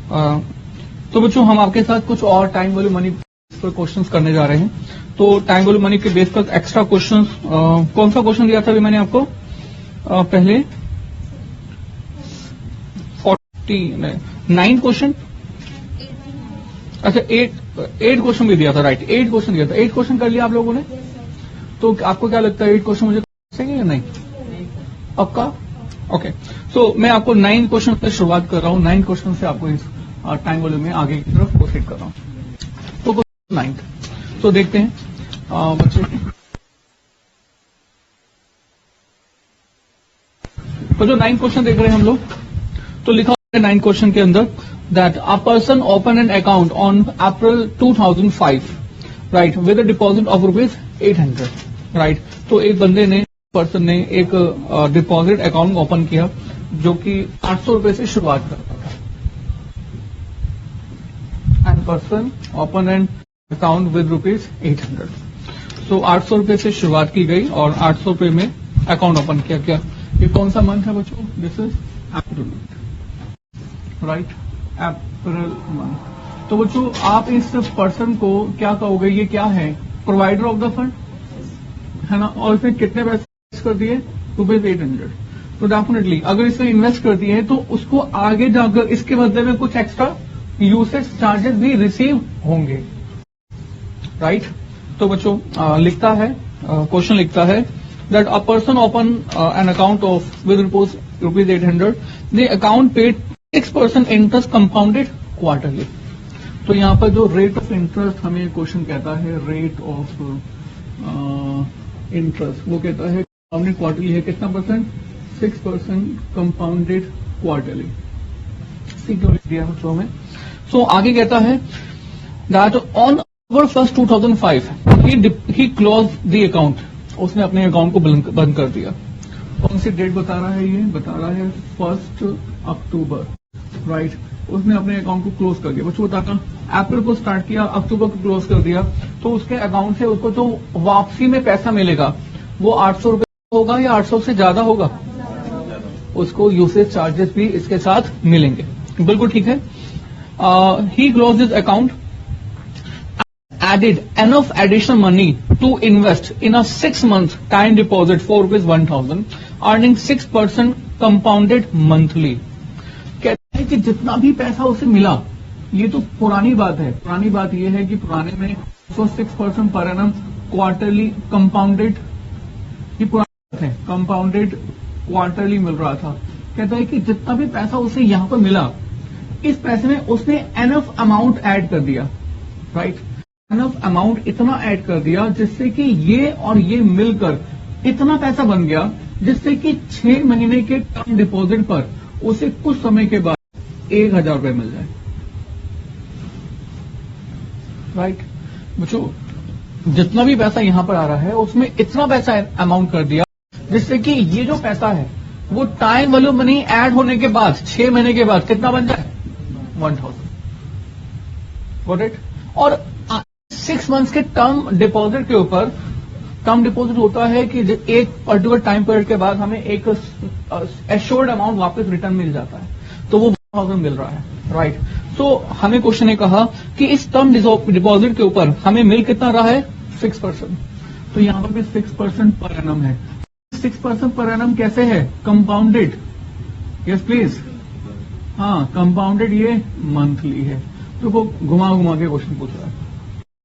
तो बच्चों हम आपके साथ कुछ और टाइम वैल्यू मनी पर क्वेश्चंस करने जा रहे हैं। तो टाइम वैल्यू मनी के बेस पर एक्स्ट्रा क्वेश्चंस, कौन सा क्वेश्चन दिया था अभी मैंने आपको? पहले 9 क्वेश्चन, अच्छा 8 क्वेश्चन भी दिया था, राइट 8 क्वेश्चन दिया था। 8 क्वेश्चन कर लिया आप लोगों ने। तो आपको क्या लगता है 8 क्वेश्चन मुझे करेंगे या नहीं? पक्का? ओके। सो मैं आपको 9 क्वेश्चन से शुरुआत कर रहा हूं। 9 क्वेश्चन से आपको इस टाइम वॉल्यूम में आगे की तरफ प्रोसीड कर रहा हूं। तो 9 तो देखते हैं बच्चे। तो जो 9 क्वेश्चन देख रहे हैं हम लोग, तो लिखा है 9 क्वेश्चन के अंदर that a person open an account on April 2005, right, with a deposit of ₹800, right. तो एक बंदे ने, पर्सन ने एक डिपॉजिट अकाउंट ओपन किया जो कि 800 रुपए से शुरुआत करता था। And person open an account with ₹800। तो 800 रुपए से शुरुआत की गई और 800 रुपए में अकाउंट ओपन किया गया। ये कौन सा मंथ है बच्चों? This is April month, right, April month. तो बच्चों आप इस पर्सन को क्या कहोगे? ये क्या है? प्रोवाइडर ऑफ द फंड है ना। और इसने कितने पैसे इन्वेस्ट कर दिए? ₹800। तो डेफिनेटली अगर इसने इन्वेस्ट कर दिए तो उसको आगे जाकर इसके बदले में कुछ एक्स्ट्रा यूसेज चार्जेस भी रिसीव होंगे, राइट। तो बच्चों लिखता है, क्वेश्चन लिखता है that a person open an account of with ₹800, the account paid 6% interest compounded quarterly. तो यहाँ पर जो रेट ऑफ इंटरेस्ट हमें क्वेश्चन कहता है, रेट ऑफ इंटरेस्ट, वो कहता है कंपाउंडेड क्वार्टरली है कितना परसेंट? 6% compounded quarterly. दिया बच्चों में। सो आगे कहता है that on October 1st, 2005 he closed the account। उसने अपने अकाउंट को बंद कर दिया। कौन सी डेट बता रहा है? ये बता रहा है 1 अक्टूबर, राइट। उसने अपने अकाउंट को क्लोज कर दिया। बच्चों बताता, अप्रैल को स्टार्ट किया, अक्टूबर को क्लोज कर दिया, तो उसके अकाउंट से उसको जो वापसी में पैसा मिलेगा वो 800 रुपए होगा या 800 से ज्यादा होगा? उसको यूसेज चार्जेस भी इसके साथ मिलेंगे। बिल्कुल ठीक है। He close this account, added enough additional money to invest in a 6-month time deposit for ₹1,000, earning 6% compounded monthly। कहते हैं कि जितना भी पैसा उसे मिला, ये तो पुरानी बात है। पुरानी बात ये है कि पुराने में 6% पर एनम क्वार्टरली कंपाउंडेड, ये पुरानी बात है, कंपाउंडेड क्वार्टरली मिल रहा था। कहता है कि जितना भी पैसा उसे यहां पर मिला, इस पैसे में उसने एनफ अमाउंट ऐड कर दिया, राइट। एनफ अमाउंट इतना ऐड कर दिया जिससे कि ये और ये मिलकर इतना पैसा बन गया जिससे कि 6 महीने के टर्म डिपॉजिट पर उसे कुछ समय के बाद 1,000 रुपए मिल जाए, राइट। बच्चों जितना भी पैसा यहां पर आ रहा है उसमें इतना पैसा अमाउंट कर दिया जिससे कि ये जो पैसा है वो टाइम वैल्यू मनी ऐड होने के बाद 6 महीने के बाद कितना बन जाए? 1,000, गॉट इट। और 6 मंथ्स के टर्म डिपॉजिट के ऊपर, टर्म डिपॉजिट होता है कि एक पर्टिकुलर टाइम पीरियड के बाद हमें एक एश्योर्ड अमाउंट वापस रिटर्न मिल जाता है, तो वो 1,000 मिल रहा है, राइट। तो हमें क्वेश्चन ने कहा कि इस टर्म डिपॉजिट के ऊपर हमें मिल कितना रहा है? 6%। तो यहां पर भी 6% पर एनम है। 6% पर एनम कैसे है? Compounded, yes please. हाँ, कंपाउंडेड ये मंथली है। तो वो घुमा घुमा के क्वेश्चन पूछ रहा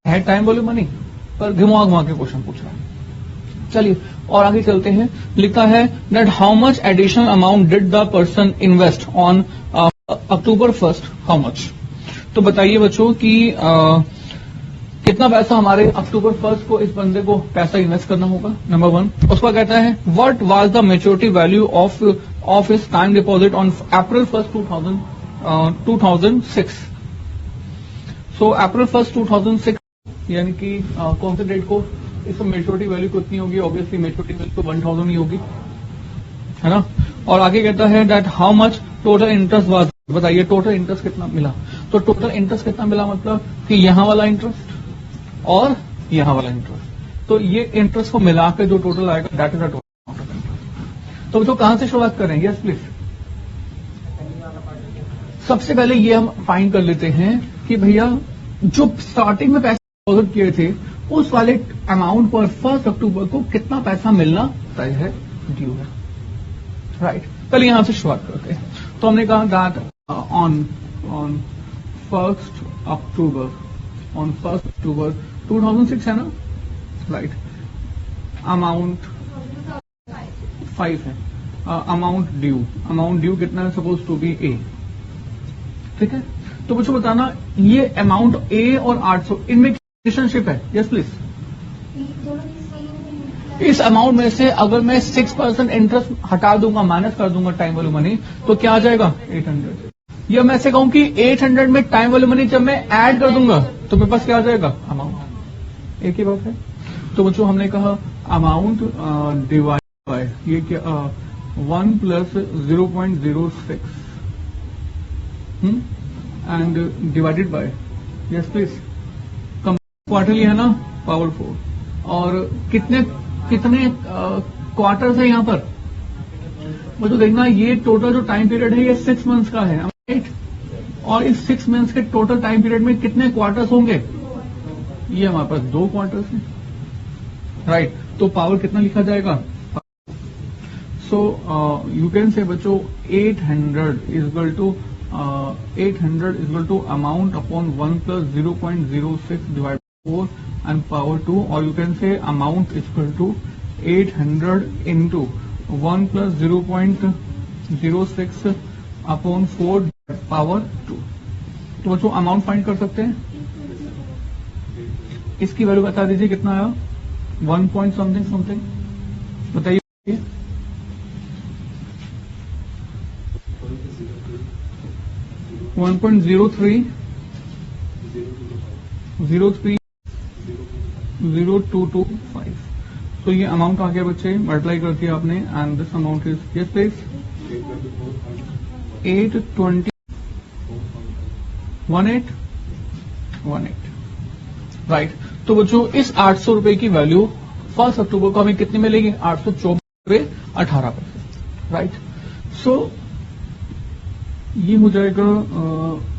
है टाइम वैल्यू मनी पर घुमा घुमा के क्वेश्चन पूछ रहा है। चलिए और आगे चलते हैं। लिखा है that how much additional amount did the person invest on October 1st, how much. तो बताइए बच्चों कि कितना पैसा हमारे अक्टूबर 1st को इस बंदे को पैसा इन्वेस्ट करना होगा, नंबर 1। उसका कहता है what was the maturity value of his time deposit on April 1st, 2006। So April 1st, 2006 यानी कि कौन से डेट को इसमें मेच्योरिटी वैल्यू कितनी होगी? ऑब्वियसली मेच्योरिटी वैल्यू तो 1,000 ही होगी, है ना। और आगे कहता है that how much total interest was. बताइए टोटल इंटरेस्ट कितना मिला? तो टोटल इंटरेस्ट कितना मिला मतलब कि यहां वाला इंटरेस्ट और यहां वाला इंटरेस्ट, तो ये इंटरेस्ट को मिला के जो टोटल आएगा that is the total amount of interest. तो कहां से शुरुआत करें? Yes please. सबसे पहले ये हम फाइंड कर लेते हैं कि भैया जो स्टार्टिंग में पैसे डिपॉजिट किए थे उस वाले अमाउंट पर 1 अक्टूबर को कितना पैसा मिलना तय है, ड्यू है। राइट, पहले यहां से शुरुआत करते हैं। तो हमने कहा दैट ऑन 1 अक्टूबर 2006 है ना, राइट, अमाउंट 5 है, अमाउंट ड्यू कितना है, सपोज टू बी ए, ठीक है। तो मुझे बताना ये अमाउंट ए और 800 इनमें रिलेशनशिप है, यस प्लीज। इस अमाउंट में से अगर मैं 6% इंटरेस्ट हटा दूंगा, माइनस कर दूंगा टाइम वैल्यू मनी, तो क्या आ जाएगा 800। या मैं ऐसे कहूं कि 800 में टाइम वैल्यू मनी जब मैं ऐड कर दूंगा तो मेरे पास क्या आ जाएगा, अमाउंट। एक ही बात है। तो बच्चों हमने कहा अमाउंट डिवाइड बाय ये क्या 1 + 0.06 and divided bye, yes please, quarterly है ना, पावर 4। और कितने क्वार्टर्स है यहाँ पर, मुझे देखना ये टोटल जो टाइम पीरियड है ये 6 मंथ्स का है, राइट। और इस 6 मंथ्स के टोटल टाइम पीरियड में कितने क्वार्टर्स होंगे, ये हमारे पास 2 क्वार्टर्स हैं, राइट। तो पावर कितना लिखा जाएगा, सो यू कैन से बच्चों 800 equal to amount upon 1 + 0.06 divide 4 and power 2, or you can say amount is equal to 800 into 1 + 0.06 upon 4 power 2। तो बच्चों अमाउंट फाइंड कर सकते हैं, इसकी वैल्यू बता दीजिए कितना आया, 1 point something बताइए। वन 1.030225। तो ये अमाउंट आ गया बच्चे, मल्टीप्लाई कर दिया आपने, and this amount is, yes please, 8201818, right. तो बच्चों इस 800 रुपए की वैल्यू 1 अक्टूबर को हमें कितनी मिलेगी, 824.18, राइट। सो ये हो जाएगा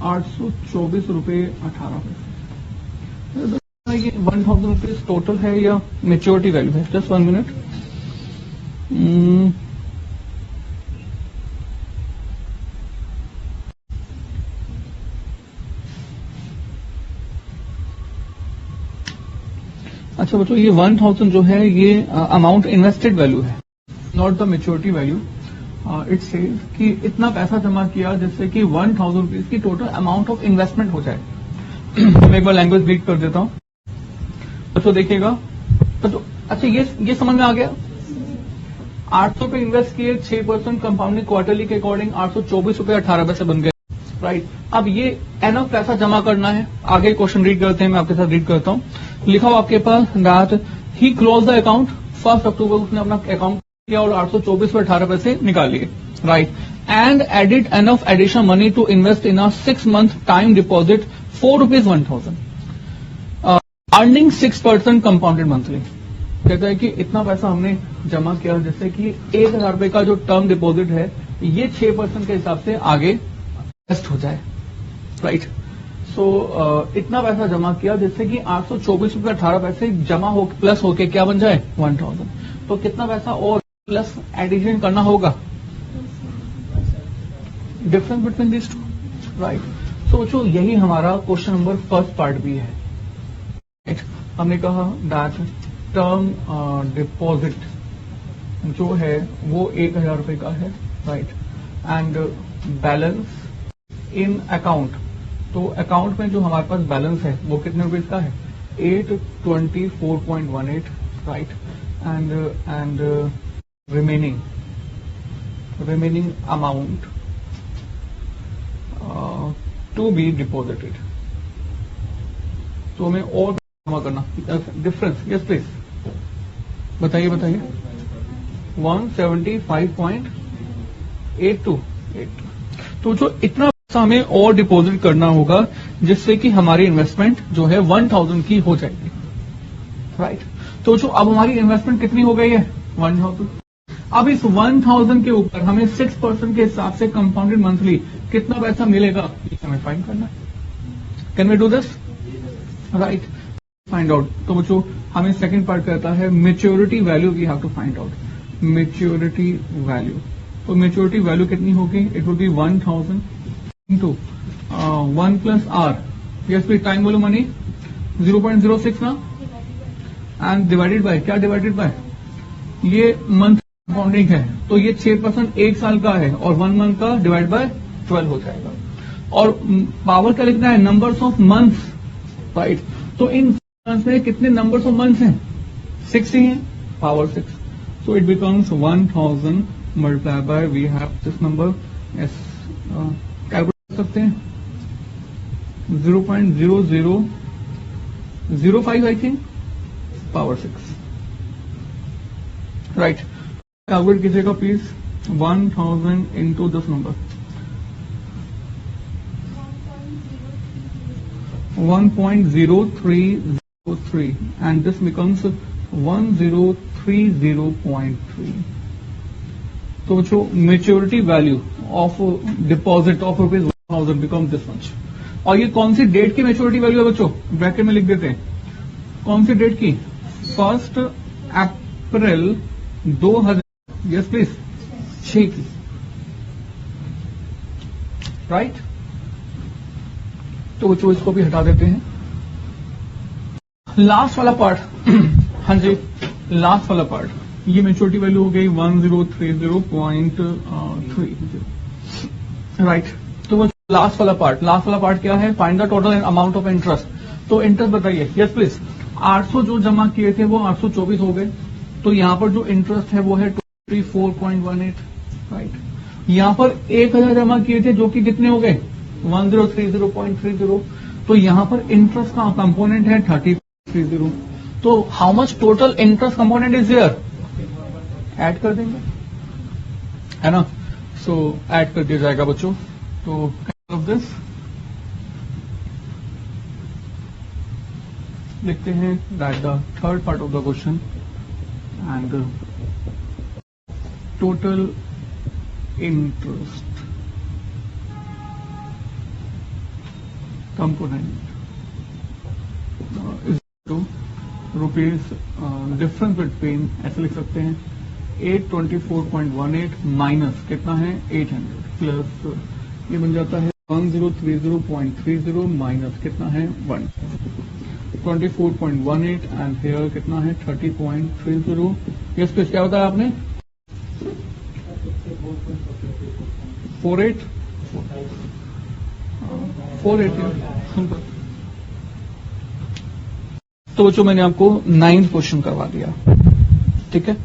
824.18। 1000 रुपीज टोटल है या मेच्योरिटी वैल्यू है, जस्ट 1 मिनट। अच्छा बच्चों ये 1000 जो है ये अमाउंट इन्वेस्टेड वैल्यू है, not the maturity value. It says कि इतना पैसा जमा किया जिससे कि 1000 रुपीज की टोटल अमाउंट ऑफ इन्वेस्टमेंट हो जाए। मैं एक बार लैंग्वेज रीड कर देता हूं, तो देखिएगा। तो अच्छा ये समझ में आ गया, 800 पे इन्वेस्ट किए, 6% कंपाउंडिंग क्वार्टरली के अकॉर्डिंग 824.18 पैसे बन गए, राइट। अब ये एनफ पैसा जमा करना है, आगे क्वेश्चन रीड करते हैं, मैं आपके साथ रीड करता हूं। लिखा हो आपके पास that he close the account 1 अक्टूबर को उसने अपना अकाउंट किया और 824.18 पैसे निकाल लिए, right. And added enough additional money to invest in a 6 month time deposit ₹4,1000, earning 6% compounded monthly. कहता है कि इतना पैसा हमने जमा किया जिससे कि 1000 रुपए का जो टर्म डिपॉजिट है ये 6% के हिसाब से आगे इन्वेस्ट हो जाए, राइट। सो इतना पैसा जमा किया जिससे कि 824.18 पैसे जमा हो प्लस होके क्या बन जाए 1000। तो कितना पैसा और प्लस एडिशन करना होगा, difference between this two, right. तो बच्चों यही हमारा क्वेश्चन नंबर फर्स्ट पार्ट भी है, राइट। हमने कहा दैट टर्म डिपॉजिट जो है वो 1000 रुपए का है, right. And balance in account, तो अकाउंट में जो हमारे पास बैलेंस है वो कितने रुपीज का है, 824.18, right. And remaining amount to be deposited. तो हमें और जमा करना, डिफरेंस, यस प्लीज बताइए 175.82। तो जो इतना पैसा हमें और डिपॉजिट करना होगा जिससे कि हमारी इन्वेस्टमेंट जो है 1000 की हो जाएगी, राइट। तो जो अब हमारी इन्वेस्टमेंट कितनी हो गई है 1000। अब इस 1000 के ऊपर हमें 6% के हिसाब से कंपाउंडेड मंथली कितना पैसा मिलेगा ये हमें फाइंड करना है। Can we do this? Right, find out. तो बच्चों हमें सेकंड पार्ट कहता है maturity value we have to find out. Maturity value, तो मेच्योरिटी वैल्यू कितनी होगी? It would be 1000 into 1 plus r, yes please, time बोलो मनी 0.06 ना, एंड डिवाइडेड बाय, क्या डिवाइडेड बाय, ये मंथ कंपाउंडिंग है तो ये 6% एक साल का है और 1 मंथ का डिवाइड बाय 12 हो जाएगा। और पावर क्या लिखना है? Numbers of months, right. तो इन मंथ्स में कितने नंबर्स ऑफ मंथ्स हैं? 6 ही हैं, power 6। So it becomes 1000 multiply by, we have this number as, calculate कर सकते हैं 0.0005 I think, power 6, right. Calculate कीजिएगा please 1000 into this number 1.0303 and this becomes 1030.3। तो बच्चों maturity value of deposit of ₹1000 becomes this much. और ये कौन सी डेट की मेच्योरिटी वैल्यू है बच्चों? ब्रैकेट में लिख देते हैं, कौन सी डेट की? 1 अप्रैल 2000, यस प्लीज, 6 की, राइट। तो बच्चों इसको भी हटा देते हैं। लास्ट वाला पार्ट हाँ जी, लास्ट वाला पार्ट, ये मेच्योरिटी वैल्यू हो गई 1030.30, राइट। तो वो लास्ट वाला पार्ट क्या है? Find the total amount of interest. तो इंटरेस्ट बताइए, यस प्लीज। 800 जो जमा किए थे वो 824 हो गए, तो यहां पर जो इंटरेस्ट है वो है 24.18, राइट। यहां पर 1000 जमा किए थे जो कि कितने हो गए? 1030.30। तो यहां पर इंटरेस्ट का कंपोनेंट है 30.30। तो how much total interest component is there? Add कर देंगे, है ना। सो ऐड कर दिया जाएगा बच्चों। तो ऑफ दिस लिखते हैं that the third part of the question and total interest component is to rupees, difference between ऐसे लिख सकते हैं 824.18 माइनस कितना है 800 प्लस ये बन जाता है 1030.30 माइनस कितना है 124.18 एंड हेयर कितना है 30.30। यस प्लीज, क्या बताया आपने? 48 सिंपल। तो बच्चों मैंने आपको 9th क्वेश्चन करवा दिया, ठीक है।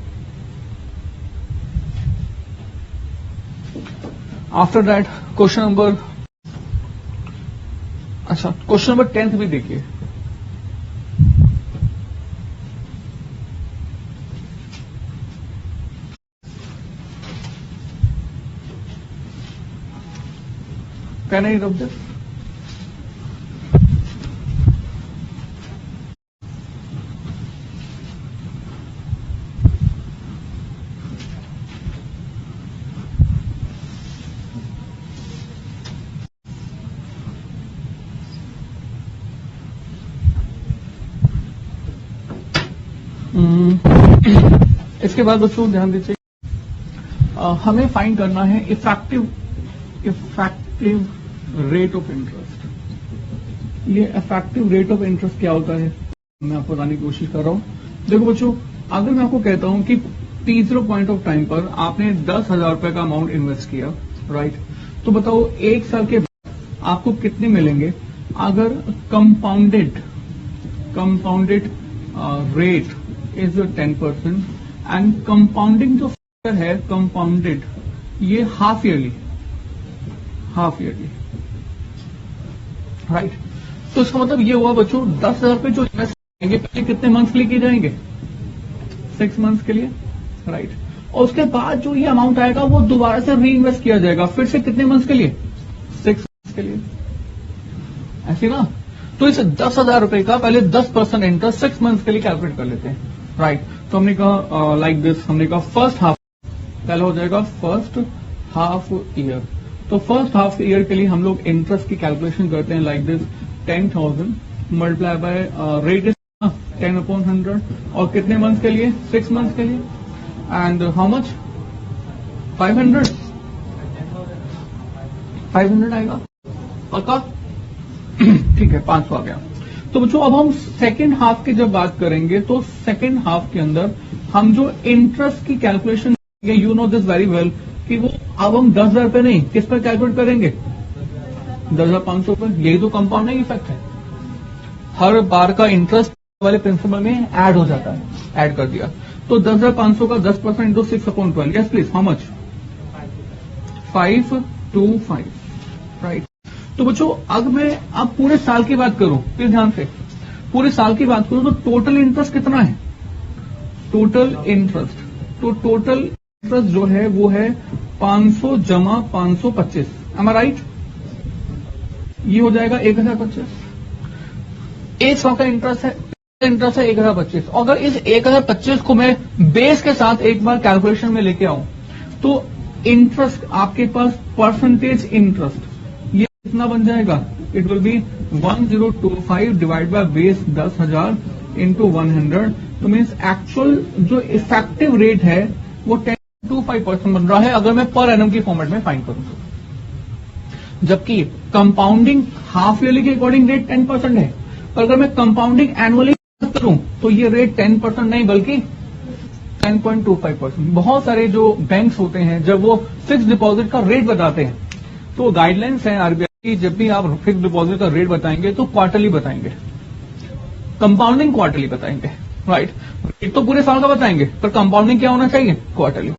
आफ्टर दैट क्वेश्चन नंबर, अच्छा क्वेश्चन नंबर 10th भी देखिए। Can I rub this? इसके बाद बच्चों ध्यान दीजिए, हमें फाइंड करना है इफेक्टिव रेट ऑफ इंटरेस्ट। ये इफेक्टिव रेट ऑफ इंटरेस्ट क्या होता है मैं आपको बताने की कोशिश कर रहा हूं। देखो बच्चों, अगर मैं आपको कहता हूं कि तीसरे पॉइंट ऑफ टाइम पर आपने 10,000 रुपए का अमाउंट इन्वेस्ट किया, राइट, तो बताओ 1 साल के बाद आपको कितने मिलेंगे अगर compounded rate is 10% and compounding जो फैक्टर है कंपाउंडेड ये हाफ ईयरली, राइट। तो इसका मतलब ये हुआ बच्चों 10,000 रुपए जो इन्वेस्ट करेंगे पहले कितने मंथ्स के लिए किए जाएंगे? 6 मंथ्स के लिए, राइट। और उसके बाद जो ये अमाउंट आएगा वो दोबारा से री इन्वेस्ट किया जाएगा, फिर से कितने मंथ्स के लिए? 6 मंथ्स के लिए, ऐसे ना। तो इस 10,000 रुपए का पहले 10% इंटरेस्ट 6 मंथ्स के लिए कैलकुलेट कर लेते हैं, राइट। तो हमने कहा लाइक दिस, हमने कहा फर्स्ट हाफ पहला हो जाएगा फर्स्ट हाफ ईयर। तो फर्स्ट हाफ ईयर के लिए हम लोग इंटरेस्ट की कैलकुलेशन करते हैं like this 10,000 multiply by rate 10/100 और कितने मंथ के लिए 6 मंथ के लिए एंड हाउ मच 500 आएगा पक्का। ठीक है 500 आ गया। तो बच्चों अब हम सेकेंड हाफ की जब बात करेंगे तो सेकेंड हाफ के अंदर हम जो इंटरेस्ट की calculation you know this very well कि वो अब हम 10,000 पे नहीं किस पर कैलकुलेट करेंगे 10,500 पर। यही तो कंपाउंडिंग इफेक्ट है, हर बार का इंटरेस्ट वाले प्रिंसिपल में ऐड हो जाता है, ऐड कर दिया। तो 10,500 का 10% into 6/12 yes please how much 525 right. तो बच्चों अगर मैं अब पूरे साल की बात करूं प्लीज ध्यान से, पूरे साल की बात करूं तो टोटल इंटरेस्ट कितना है, टोटल इंटरेस्ट तो टोटल इंटरेस्ट जो है वो है 500 जमा 525 एम आई राइट। ये हो जाएगा 1,025। एक साल का इंटरेस्ट है 1,025। अगर इस 1,025 को मैं बेस के साथ एक बार कैलकुलेशन में लेके आऊं तो इंटरेस्ट आपके पास परसेंटेज इंटरेस्ट ये कितना बन जाएगा, it will be 1025 divide by base 10,000 into 100। तो मीन्स एक्चुअल जो इफेक्टिव रेट है वो 10.25% बन रहा है अगर मैं पर एनम की फॉर्मेट में फाइंड करूं तो। जबकि कंपाउंडिंग हाफ ईयरली के अकॉर्डिंग रेट 10% है, पर अगर मैं कंपाउंडिंग एनुअली करूं तो ये रेट 10% नहीं बल्कि 10.25%। बहुत सारे जो बैंक्स होते हैं जब वो फिक्स डिपॉजिट का रेट बताते हैं तो गाइडलाइंस है आरबीआई की, जब भी आप फिक्स डिपॉजिट का रेट बताएंगे तो क्वार्टरली बताएंगे, कंपाउंडिंग क्वार्टरली बताएंगे राइट। रेट तो पूरे साल का बताएंगे पर कंपाउंडिंग क्या होना चाहिए क्वार्टरली।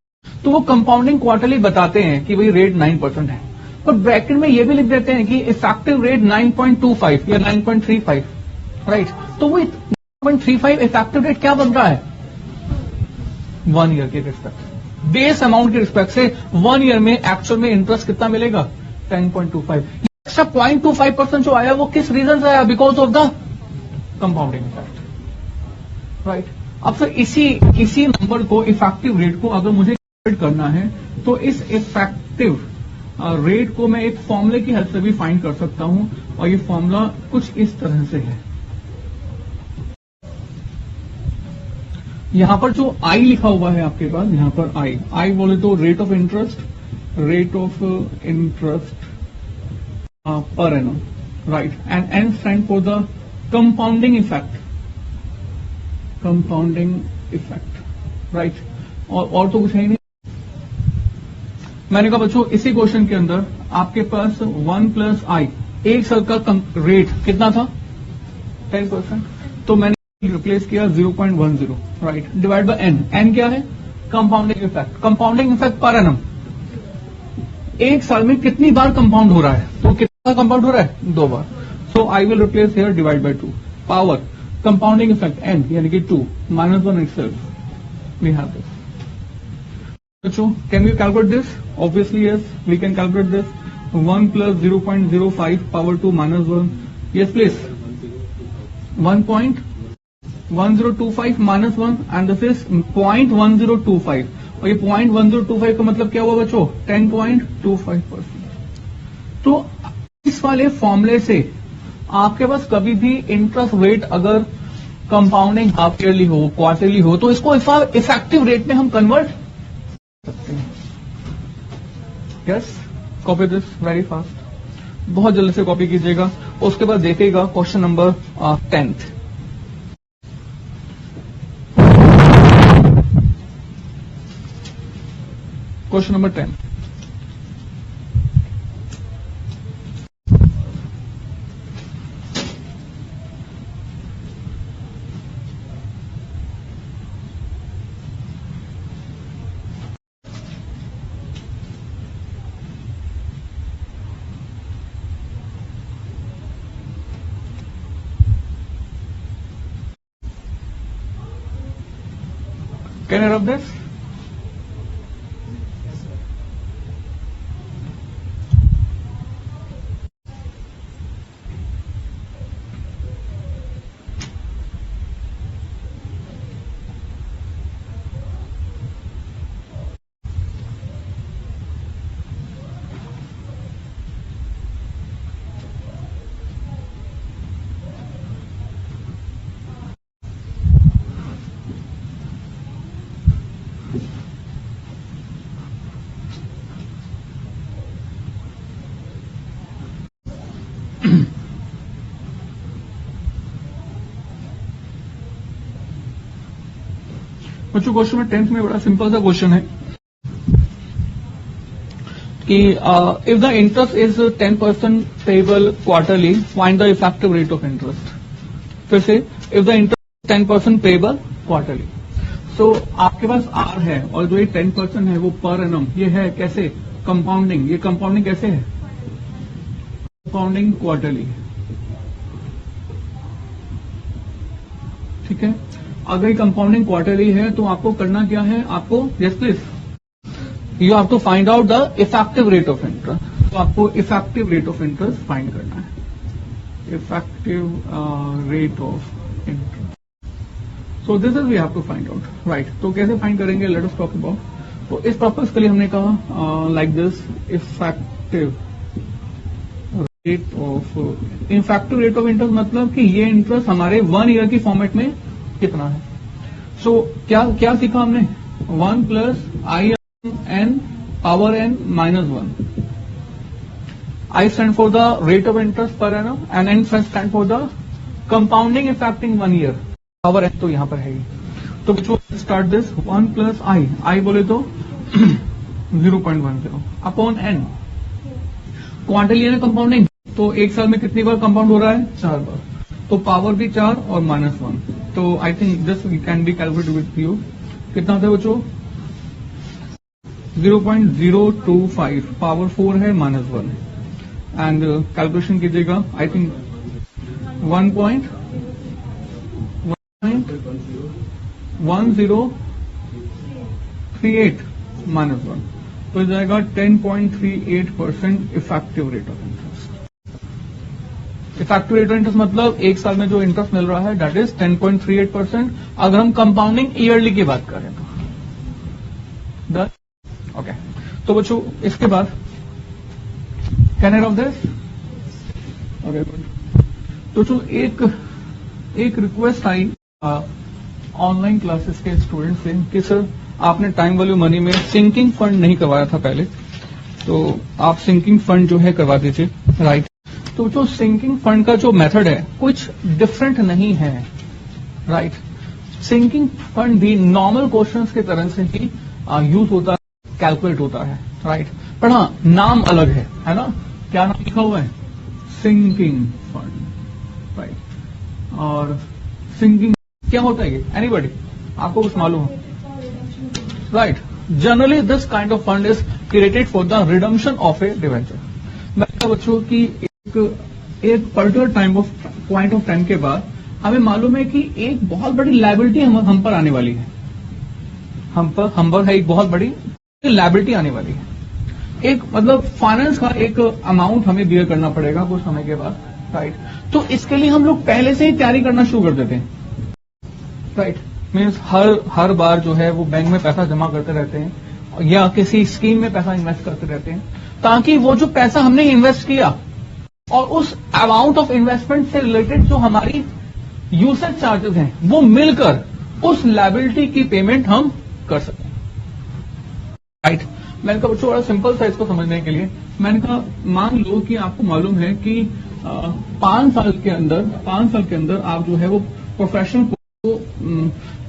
तो वो कंपाउंडिंग क्वार्टरली बताते हैं कि भाई रेट 9% है, पर ब्रैकेट में ये भी लिख देते हैं कि इफेक्टिव रेट 9.25 या 9.35 राइट। तो वो 9.35 इफेक्टिव रेट क्या बन रहा है 1 ईयर के रिस्पेक्ट, बेस अमाउंट के रिस्पेक्ट से 1 ईयर में एक्चुअल में इंटरेस्ट कितना मिलेगा 10.25। एक्स्ट्रा 0.25% जो आया वो किस रीजन से आया, because of the compounding effect right. अब सर इसी नंबर को इफेक्टिव रेट को अगर मुझे कैलकुलेट करना है तो इस इफेक्टिव रेट को मैं एक फॉर्मूले की हेल्प से भी फाइंड कर सकता हूं और ये फॉर्मूला कुछ इस तरह से है। यहां पर जो आई लिखा हुआ है आपके पास, यहां पर आई बोले तो rate of interest per annum right, and n stand for the compounding effect right. और तो कुछ है ही नहीं। मैंने कहा बच्चों इसी क्वेश्चन के अंदर आपके पास 1 प्लस आई एक साल का रेट कितना था 10%, तो मैंने रिप्लेस किया 0.10 राइट डिवाइड बाय एन क्या है कंपाउंडिंग इफेक्ट पर एनम। एक साल में कितनी बार कंपाउंड हो रहा है, तो कितना कंपाउंड हो रहा है 2 बार। So I will replace here divide by 2 power compounding effect n यानी कि 2 -1 itself we have this. So can we calculate this? Obviously yes, we can calculate this. 1 plus 0.05 power 2 minus 1. Yes please. 1.1025 minus 1 and this is 0.1025 और ये 0.1025 का मतलब क्या हुआ बच्चों 10.25%। तो इस वाले फॉर्मूले से आपके पास कभी भी इंटरेस्ट रेट अगर कंपाउंडिंग हाफ ईयरली हो क्वार्टरली हो तो इसको इफेक्टिव रेट में हम कन्वर्ट सकते हैं। Yes copy this very fast, बहुत जल्दी से कॉपी कीजिएगा। उसके बाद देखिएगा question number 10। Question number 10 Can I rub this? बच्चों क्वेश्चन में 10th में बड़ा सिंपल सा क्वेश्चन है कि if the interest is 10% payable quarterly find the effective rate of interest. फिर से if the interest 10% payable quarterly, so आपके पास आर है और जो ये 10% है वो पर एनम, ये है कैसे कंपाउंडिंग। ये कंपाउंडिंग कैसे है? कंपाउंडिंग क्वार्टरली, ठीक है। अगर कंपाउंडिंग क्वार्टरली है तो आपको करना क्या है? आपको yes please, you have to find out the effective rate of interest. तो आपको effective rate of interest find करना है, effective rate of interest. So this is we have to find out, right. तो कैसे फाइंड करेंगे? Let us talk about. तो इस purpose के लिए हमने कहा like this, effective rate of interest, मतलब कि ये इंटरेस्ट हमारे 1 ईयर की फॉर्मेट में कितना है। सो क्या सीखा हमने? 1 plus i n power n minus 1। I stand for the rate of interest per annum and n stand for the compounding effect in 1 year. Power n तो यहां पर है ही। तो स्टार्ट दिस 1 प्लस आई बोले तो 0.10 अपॉन एन। क्वांटरली है ना compounding, तो एक साल में कितनी बार कंपाउंड हो रहा है? 4 बार। तो पावर भी 4 और -1। तो I think this can be calculated with you. कितना होता है बच्चों? 0.025, पावर 4 है -1 एंड कैलकुलेशन कीजिएगा। आई थिंक 1.1038 -1, तो जाएगा 10.38% effective rate of interest. Effective rate of interest मतलब एक साल में जो इंटरेस्ट मिल रहा है दैट इज 10.38%। अगर हम कंपाउंडिंग ईयरली की बात करें तो ओके। तो बच्चों इसके बाद can I of this okay good. तो जो एक रिक्वेस्ट आई ऑनलाइन क्लासेस के स्टूडेंट से कि सर आपने टाइम वैल्यू मनी में सिंकिंग फंड नहीं करवाया था पहले, तो आप सिंकिंग फंड जो है करवा दीजिए, राइट। तो जो सिंकिंग फंड का जो मेथड है कुछ डिफरेंट नहीं है, राइट। सिंकिंग फंड भी नॉर्मल क्वेश्चंस की तरह से ही यूज होता है, कैलकुलेट होता है, राइट। पर हाँ नाम अलग है ना। क्या नाम लिखा हुआ है? Sinking fund, right. और सिंकिंग क्या होता है ये? एनीबॉडी आपको कुछ मालूम है? Right. Generally this kind of fund is created for the redemption of a debenture. मैं बच्चों की एक पर्टिकुलर पॉइंट ऑफ टाइम के बाद हमें मालूम है कि एक बहुत बड़ी लायबिलिटी हम पर आने वाली है। हम पर है एक बहुत बड़ी लायबिलिटी आने वाली है। एक मतलब फाइनेंस का एक अमाउंट हमें बियर करना पड़ेगा कुछ समय के बाद, राइट। तो इसके लिए हम लोग पहले से ही तैयारी करना शुरू कर देते हैं, राइट। मीन्स हर बार जो है वो बैंक में पैसा जमा करते रहते हैं या किसी स्कीम में पैसा इन्वेस्ट करते रहते हैं, ताकि वो जो पैसा हमने इन्वेस्ट किया और उस अमाउंट ऑफ इन्वेस्टमेंट से रिलेटेड जो हमारी यूसेज चार्जेस हैं वो मिलकर उस लायबिलिटी की पेमेंट हम कर सकें, राइट। मैंने कहा बच्चों बड़ा सिंपल था इसको समझने के लिए। मैंने कहा मान लो कि आपको मालूम है कि 5 साल के अंदर आप जो है वो प्रोफेशनल को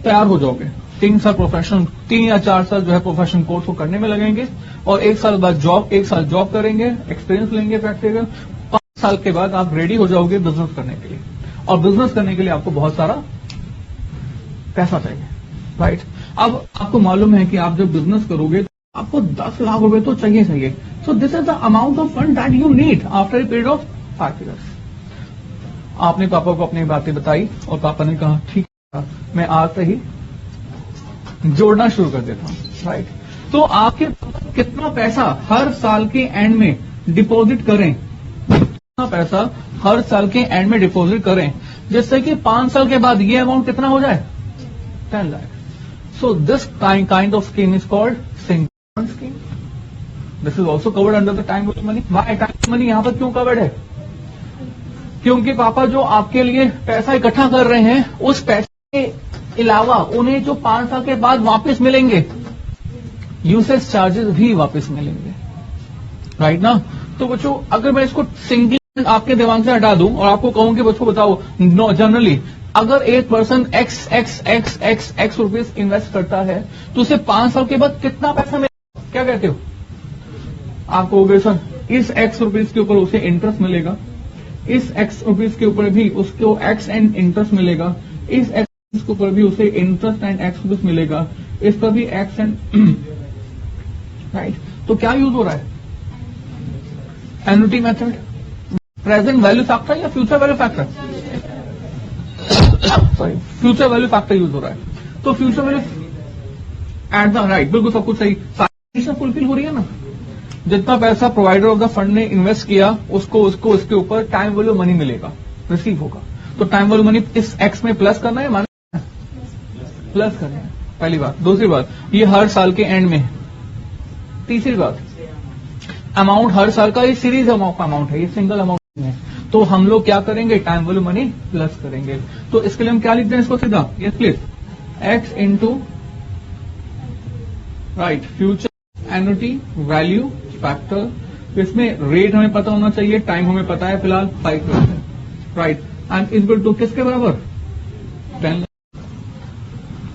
तैयार हो जाओगे। 3 साल प्रोफेशनल, 3 या 4 साल जो है प्रोफेशनल कोर्स को करने में लगेंगे और 1 साल बाद एक साल जॉब करेंगे, एक्सपीरियंस लेंगे प्रैक्टिकल। 5 साल के बाद आप रेडी हो जाओगे बिजनेस करने के लिए, और बिजनेस करने के लिए आपको बहुत सारा पैसा चाहिए, राइट। अब आपको मालूम है कि आप जब बिजनेस करोगे आपको 10 लाख रुपए तो चाहिए। सो this is the amount of fund that you need after a period of 5 years। आपने पापा को अपनी बातें बताई और पापा ने कहा ठीक है मैं आज से ही जोड़ना शुरू कर देता हूं, राइट। तो आपके कितना पैसा हर साल के एंड में डिपॉजिट करें, जिससे कि 5 साल के बाद ये अमाउंट कितना हो जाए? 10 lakh. So this kind of scheme is called sinking scheme. This is also covered under the time value money. Why time money यहां पर क्यों कवर्ड है? क्योंकि पापा जो आपके लिए पैसा इकट्ठा कर रहे हैं उस पैसे के अलावा उन्हें जो 5 साल के बाद वापस मिलेंगे यूसेज चार्जेस भी वापस मिलेंगे, राइट ना। तो बच्चों अगर मैं इसको सिंकिंग आपके दिमाग से हटा दूं और आपको कहूं कि बच्चों बताओ जनरली अगर एक person x x x x x rupees invest करता है तो उसे 5 साल के बाद कितना पैसा मिलेगा? क्या कहते हो? आप कहोगे सर इस एक्स रुपीज के ऊपर उसे इंटरेस्ट मिलेगा, इस एक्स रुपीज के ऊपर भी उसको एक्स एंड इंटरेस्ट मिलेगा, इस एक्स के ऊपर भी उसे इंटरेस्ट एंड एक्स रुपीज मिलेगा, इस पर भी एक्स एंड राइट। तो क्या यूज हो रहा है? Annuity method, present value factor या future value factor? Sorry, future value factor use हो रहा है। तो future value at the right, बिल्कुल सब कुछ सही, कंडीशन फुलफिल हो रही है ना। जितना पैसा प्रोवाइडर ऑफ द फंड ने इन्वेस्ट किया उसको उसके ऊपर टाइम वैल्यू मनी मिलेगा, रिसीव होगा। तो टाइम वैल्यू मनी इस एक्स में प्लस करना है, माना प्लस करना है, पहली बात। दूसरी बात, ये हर साल के एंड में है। तीसरी बात, अमाउंट हर साल का ये सीरीज अमाउंट है, ये सिंगल अमाउंट नहीं है। तो हम लोग क्या करेंगे? टाइम वैल्यू मनी प्लस करेंगे। तो इसके लिए हम क्या लिखते हैं इसको सीधा? Yes please, x into right future annuity value factor. इसमें रेट हमें पता होना चाहिए, टाइम हमें पता है फिलहाल 5%, राइट। एंड इक्वल टू किसके बराबर? 10 लाख।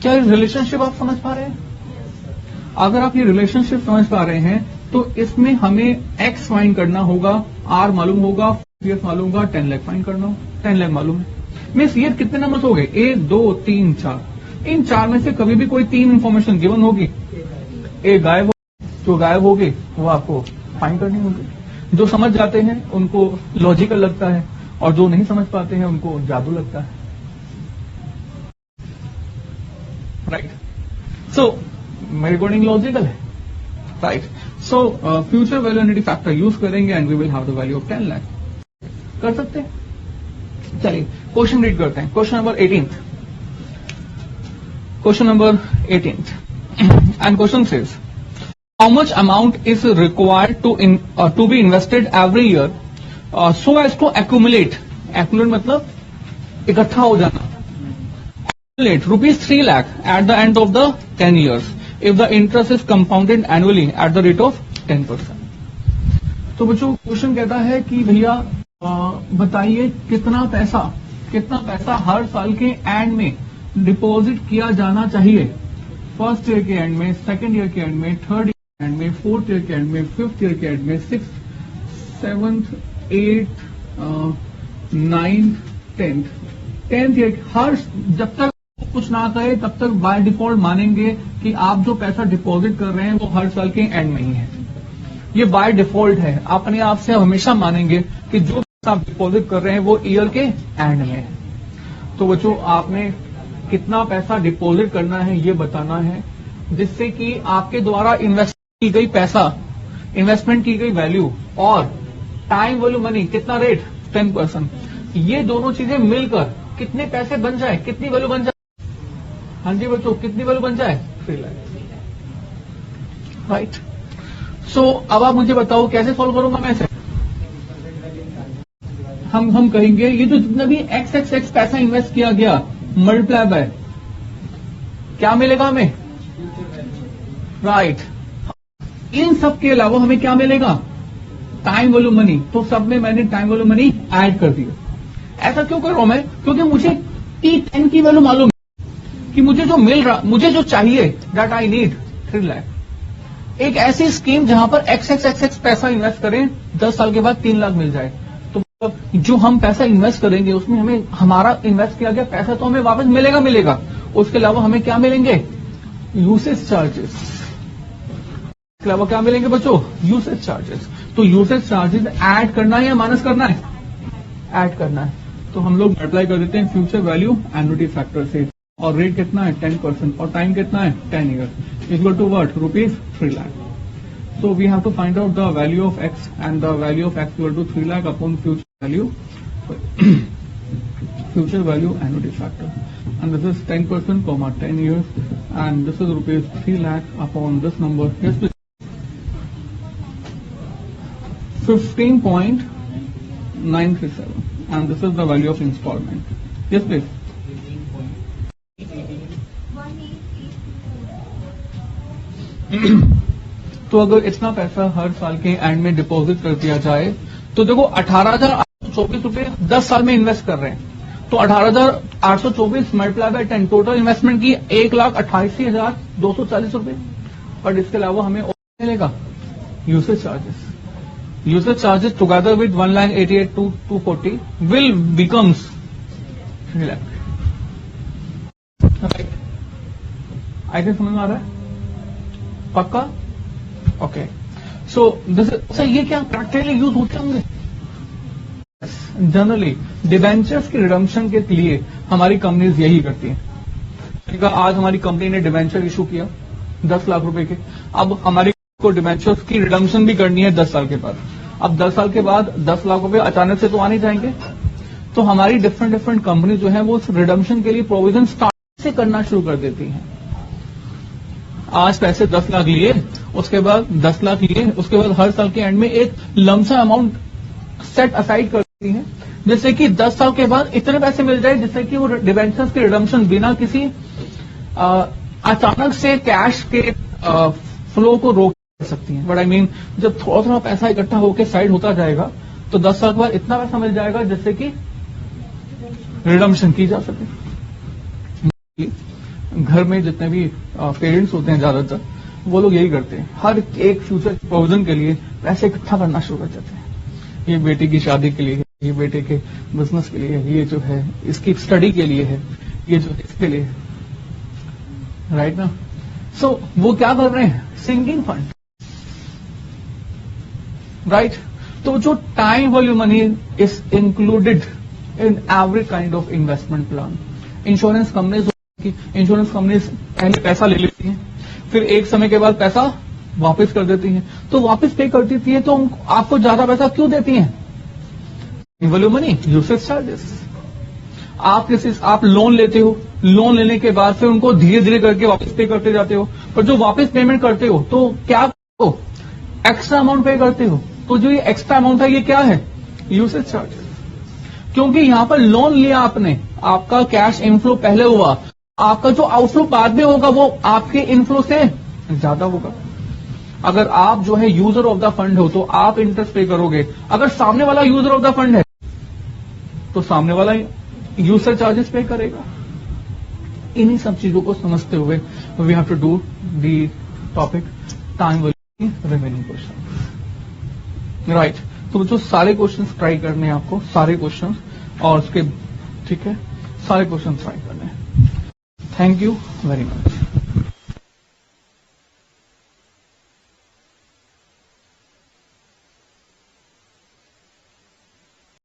क्या रिलेशनशिप आप समझ पा रहे हैं? अगर आप ये रिलेशनशिप समझ पा रहे हैं तो इसमें हमें एक्स फाइंड करना होगा, आर मालूम होगा, पीएस मालूम होगा, 10 लाख फाइंड करना होगा। 10 लाख मालूम है। मीन्स ये कितने नंबर हो गए? 1 2 3 4। इन 4 में से कभी भी कोई 3 इंफॉर्मेशन गिवन होगी, एक गायब, जो गायब होगी वो आपको फाइंड करनी होगी। जो समझ जाते हैं उनको लॉजिकल लगता है और जो नहीं समझ पाते हैं उनको जादू लगता है, राइट। सो मेरे अकॉर्डिंग लॉजिकल है, right. So future value annuity factor use करेंगे and we will have the value of 10 lakh. कर सकते हैं? चलिए क्वेश्चन रीड करते हैं। Question number 18th, question number 18th and question says how much amount is required to be invested every year so as to accumulate मतलब इकट्ठा हो जाना, accumulate ₹3 lakh at the end of the 10 years if the interest is compounded annually at the rate of 10%। तो बच्चों question कहता है कि भैया बताइए कितना पैसा हर साल के एंड में डिपॉजिट किया जाना चाहिए, फर्स्ट ईयर के एंड में, सेकंड ईयर के एंड में, थर्ड एंड में, फोर्थ ईयर के एंड में, फिफ्थ ईयर के एंड में, 6th 7th 8th 9th 10th year. हर जब तक कुछ ना कहे तब तक बाय डिफॉल्ट मानेंगे कि आप जो पैसा डिपॉजिट कर रहे हैं वो हर साल के एंड में ही है। ये बाय डिफॉल्ट है, अपने आप से हमेशा मानेंगे कि जो पैसा आप डिपॉजिट कर रहे हैं वो ईयर के एंड में है। तो बच्चों आपने कितना पैसा डिपॉजिट करना है ये बताना है, जिससे कि आपके द्वारा इन्वेस्ट की गई पैसा, इन्वेस्टमेंट की गई वैल्यू और टाइम वैल्यू मनी कितना रेट 10%, ये दोनों चीजें मिलकर कितने पैसे बन जाए, कितनी वैल्यू बन जाए? हाँ जी बच्चों, कितनी वैल्यू बन जाए? 3 लाख, राइट। सो अब आप मुझे बताओ कैसे सॉल्व करूंगा मैं इसे? हम कहेंगे ये जो जितना भी एक्स एक्स एक्स पैसा इन्वेस्ट किया गया मल्टीप्लाई बाय क्या मिलेगा हमें? राइट। इन सब के अलावा हमें क्या मिलेगा? Time value money. तो सब में मैंने टाइम वैल्यू मनी ऐड कर दिया। ऐसा क्यों कर रहा हूं मैं? क्योंकि मुझे T10 की वैल्यू मालूम है कि मुझे जो मिल रहा, मुझे जो चाहिए, दैट आई नीड 3 लाख। एक ऐसी स्कीम जहां पर एक्स एक्स एक्स एक्स पैसा इन्वेस्ट करें, 10 साल के बाद 3 लाख मिल जाए। तो जो हम पैसा इन्वेस्ट करेंगे उसमें हमें हमारा इन्वेस्ट किया गया पैसा तो हमें वापस मिलेगा। उसके अलावा हमें क्या मिलेंगे? Usage charges. इसके अलावा क्या मिलेंगे बच्चों? Usage charges. तो यूसेज चार्जेस ऐड करना है या माइनस करना है? ऐड करना है। तो हम लोग मल्टीप्लाई कर देते हैं फ्यूचर वैल्यू एन्युटी फैक्टर से, और रेट कितना है? 10%, और टाइम कितना है? 10 year, equal to what? ₹3 lakh. So we have to find out the value of x, and the value of x equal to 3 lakh upon future value, future value annuity factor, and this is 10%, 10 years, and this is ₹3 lakh upon this number. Yes, please. 15.937, and this is the value of installment. Yes, please. तो अगर इतना पैसा हर साल के and में deposit कर दिया जाए तो देखो 18,824 रुपए 10 साल में इन्वेस्ट कर रहे हैं, तो तो 18,824 मल्टीप्लाई बाय 10, टोटल इन्वेस्टमेंट की 1,88,240 रुपए। और इसके अलावा हमें और मिलेगा usage charges. Usage charges together with 1,88,240 will becomes 3 lakh. I think समझ में आ रहा है? पक्का? ओके। सो दिस ये क्या प्रैक्टिकली यूज होते होंगे? जनरली डिबेंचर्स के रिडम्पशन के लिए हमारी कंपनीज यही करती हैं। आज हमारी कंपनी ने डिबेंचर इशू किया 10 लाख रुपए के। अब हमारी को डिबेंचर्स की रिडम्पशन भी करनी है 10 साल के बाद। अब 10 साल के बाद 10 लाख रुपए अचानक से तो आने जाएंगे। तो हमारी डिफरेंट कंपनी जो है वो उस रिडम्पशन के लिए प्रोविजन स्टार्ट से करना शुरू कर देती हैं। आज पैसे 10 लाख लिए, उसके बाद 10 लाख लिए, उसके बाद हर साल के एंड में एक लमसम अमाउंट सेट असाइड करती हैं, जिससे कि 10 साल के बाद इतने पैसे मिल जाए जिससे कि वो डिबेंचर्स की रिडम्पशन बिना किसी अचानक से कैश के फ्लो को रोक सकती हैं। बट आई मीन जब थोड़ा थोड़ा पैसा इकट्ठा होकर साइड होता जाएगा तो 10 साल के बाद इतना पैसा मिल जाएगा जिससे कि रिडम्पशन की जा सके। घर में जितने भी पेरेंट्स होते हैं ज्यादातर वो लोग यही करते हैं, हर एक फ्यूचर प्रोविजन के लिए पैसे इकट्ठा करना शुरू कर देते हैं। ये बेटी की शादी के लिए है, ये बेटे के बिजनेस के लिए है, ये जो है इसकी स्टडी के लिए है, ये जो इसके लिए है, राइट ना। सो वो क्या कर रहे हैं? Sinking fund, right. तो जो time value money is included in every kind of investment plan. Insurance companies पहले पैसा ले लेती हैं, फिर एक समय के बाद पैसा वापस कर देती हैं। तो वापस पे कर देती है तो आपको ज्यादा पैसा क्यों देती हैं? Value money, usage charges. आप लोन लेते हो, लोन लेने के बाद फिर उनको धीरे धीरे करके वापस पे करते जाते हो, पर जो वापस पेमेंट करते हो तो क्या एक्स्ट्रा अमाउंट पे करते हो। तो जो ये एक्स्ट्रा अमाउंट है ये क्या है? Usage charges. क्योंकि यहां पर लोन लिया आपने, आपका कैश इनफ्लो पहले हुआ, आपका जो आउटफ्लो बाद में होगा वो आपके इनफ्लो से ज्यादा होगा। अगर आप जो है यूजर ऑफ द फंड हो तो आप इंटरेस्ट पे करोगे, अगर सामने वाला यूजर ऑफ द फंड है तो सामने वाला यूजर चार्जेस पे करेगा। इन्हीं सब चीजों को समझते हुए we have to do the topic time value remaining question, right. तो जो सारे क्वेश्चंस ट्राई करने हैं आपको, सारे क्वेश्चंस, और उसके ठीक है सारे क्वेश्चन ट्राई करने हैं। Thank you very much.